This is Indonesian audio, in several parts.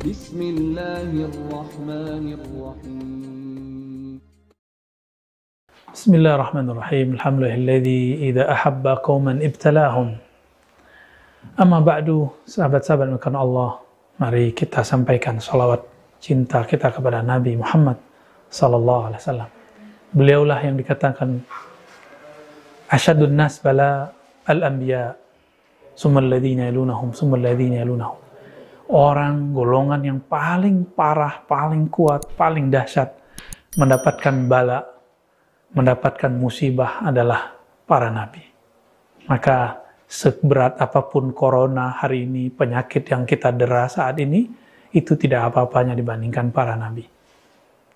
Bismillahirrahmanirrahim. Bismillahirrahmanirrahim. Alhamdulillahilladzi idza ahabba qauman ibtalahum. Amma ba'du, sahabat-sahabat yang Allah, mari kita sampaikan salawat cinta kita kepada Nabi Muhammad sallallahu alaihi wasallam. Beliaulah yang dikatakan asyadun nas bala al-anbiya summal ladzina yalunahum summal ladzina yalunahum. Orang golongan yang paling parah, paling kuat, paling dahsyat mendapatkan bala, mendapatkan musibah adalah para nabi. Maka seberat apapun corona hari ini, penyakit yang kita dera saat ini, itu tidak apa-apanya dibandingkan para nabi.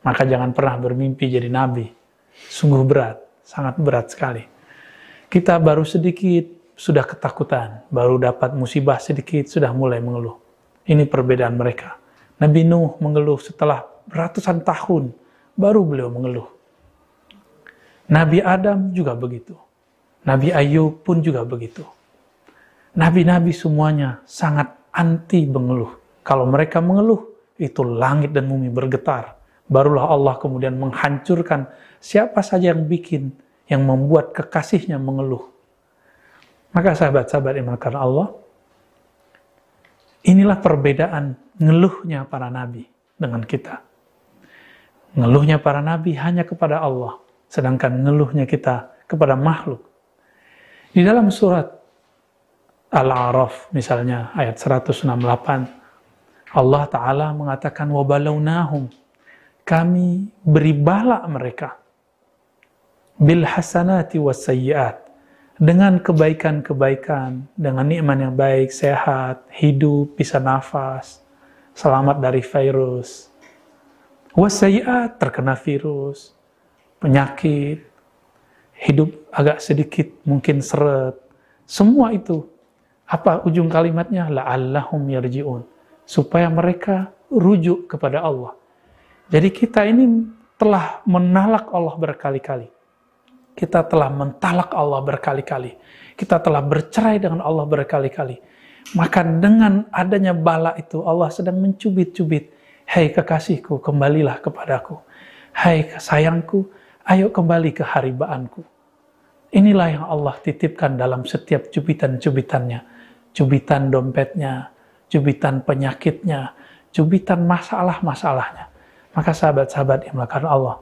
Maka jangan pernah bermimpi jadi nabi. Sungguh berat, sangat berat sekali. Kita baru sedikit sudah ketakutan, baru dapat musibah sedikit sudah mulai mengeluh. Ini perbedaan mereka. Nabi Nuh mengeluh setelah ratusan tahun, baru beliau mengeluh. Nabi Adam juga begitu. Nabi Ayub pun juga begitu. Nabi-nabi semuanya sangat anti mengeluh. Kalau mereka mengeluh, itu langit dan bumi bergetar. Barulah Allah kemudian menghancurkan siapa saja yang bikin, yang membuat kekasihnya mengeluh. Maka sahabat-sahabat yang dimuliakan Allah, inilah perbedaan ngeluhnya para nabi dengan kita. Ngeluhnya para nabi hanya kepada Allah, sedangkan ngeluhnya kita kepada makhluk. Di dalam surat Al-A'raf misalnya ayat 168, Allah Ta'ala mengatakan wabalawnahum, kami beri bala mereka bil hasanati was sayyiat, dengan kebaikan-kebaikan, dengan nikmat yang baik, sehat, hidup, bisa nafas, selamat dari virus. Was sayyiat, terkena virus, penyakit, hidup agak sedikit mungkin seret. Semua itu apa ujung kalimatnya? La'allahum yarji'un, supaya mereka rujuk kepada Allah. Jadi kita ini telah menalak Allah berkali-kali. Kita telah mentalak Allah berkali-kali. Kita telah bercerai dengan Allah berkali-kali. Maka dengan adanya bala itu, Allah sedang mencubit-cubit. Hai kekasihku, kembalilah kepadaku. Hai sayangku, ayo kembali ke haribaanku. Inilah yang Allah titipkan dalam setiap cubitan-cubitannya. Cubitan dompetnya, cubitan penyakitnya, cubitan masalah-masalahnya. Maka sahabat-sahabat yang melakukan Allah,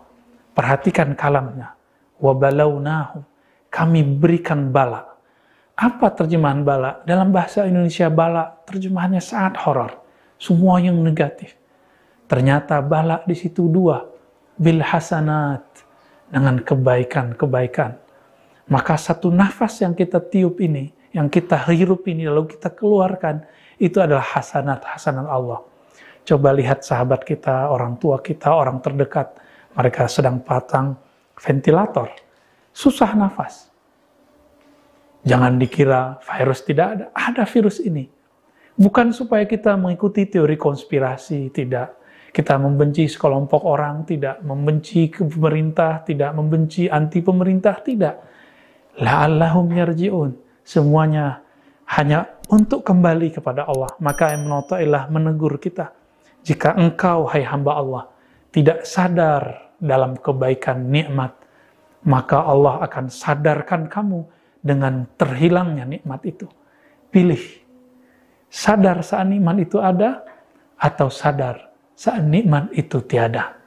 perhatikan kalamnya. Wabalawnahum, kami berikan bala. Apa terjemahan bala? Dalam bahasa Indonesia bala terjemahannya sangat horor. Semua yang negatif. Ternyata bala di situ dua. Bil hasanat, dengan kebaikan-kebaikan. Maka satu nafas yang kita tiup ini, yang kita hirup ini, lalu kita keluarkan, itu adalah hasanat Allah. Coba lihat sahabat kita, orang tua kita, orang terdekat, mereka sedang pasang ventilator, susah nafas. Jangan dikira virus tidak ada virus ini. Bukan supaya kita mengikuti teori konspirasi, tidak. Kita membenci sekelompok orang, tidak. Membenci pemerintah, tidak. Membenci anti pemerintah, tidak. La'allahum yarji'un. Semuanya hanya untuk kembali kepada Allah. Maka Ibnu Athaillah menegur kita. Jika engkau, hai hamba Allah, tidak sadar dalam kebaikan nikmat, maka Allah akan sadarkan kamu dengan terhilangnya nikmat itu. Pilih. Sadar saat nikmat itu ada, atau sadar saat nikmat itu tiada.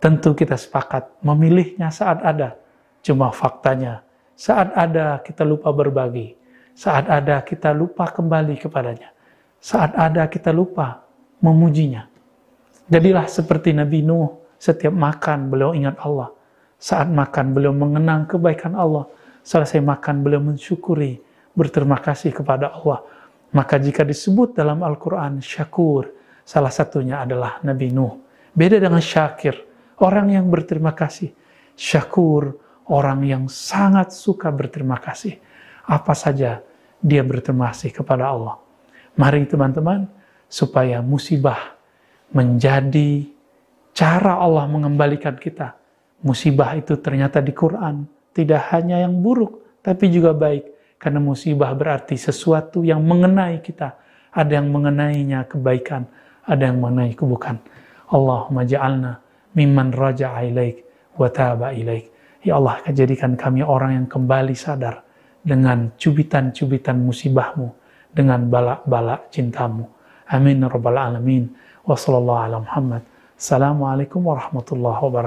Tentu kita sepakat memilihnya saat ada. Cuma faktanya, saat ada kita lupa berbagi. Saat ada kita lupa kembali kepadanya. Saat ada kita lupa memujinya. Jadilah seperti Nabi Nuh, setiap makan beliau ingat Allah. Saat makan beliau mengenang kebaikan Allah. Selesai makan beliau mensyukuri, berterima kasih kepada Allah. Maka jika disebut dalam Al-Quran syakur, salah satunya adalah Nabi Nuh. Beda dengan syakir, orang yang berterima kasih. Syakur, orang yang sangat suka berterima kasih. Apa saja dia berterima kasih kepada Allah. Mari teman-teman, supaya musibah menjadi cara Allah mengembalikan kita. Musibah itu ternyata di Quran tidak hanya yang buruk, tapi juga baik. Karena musibah berarti sesuatu yang mengenai kita. Ada yang mengenainya kebaikan, ada yang mengenai kubukan. Allahumma ja'alna mimman raja'a ilaik wa taba ilaik. Ya Allah, jadikan kami orang yang kembali sadar dengan cubitan-cubitan musibahmu, dengan balak-balak cintamu. Amin ya rabbal alamin. Wa sallallahu ala Muhammad. Assalamualaikum warahmatullahi wabarakatuh.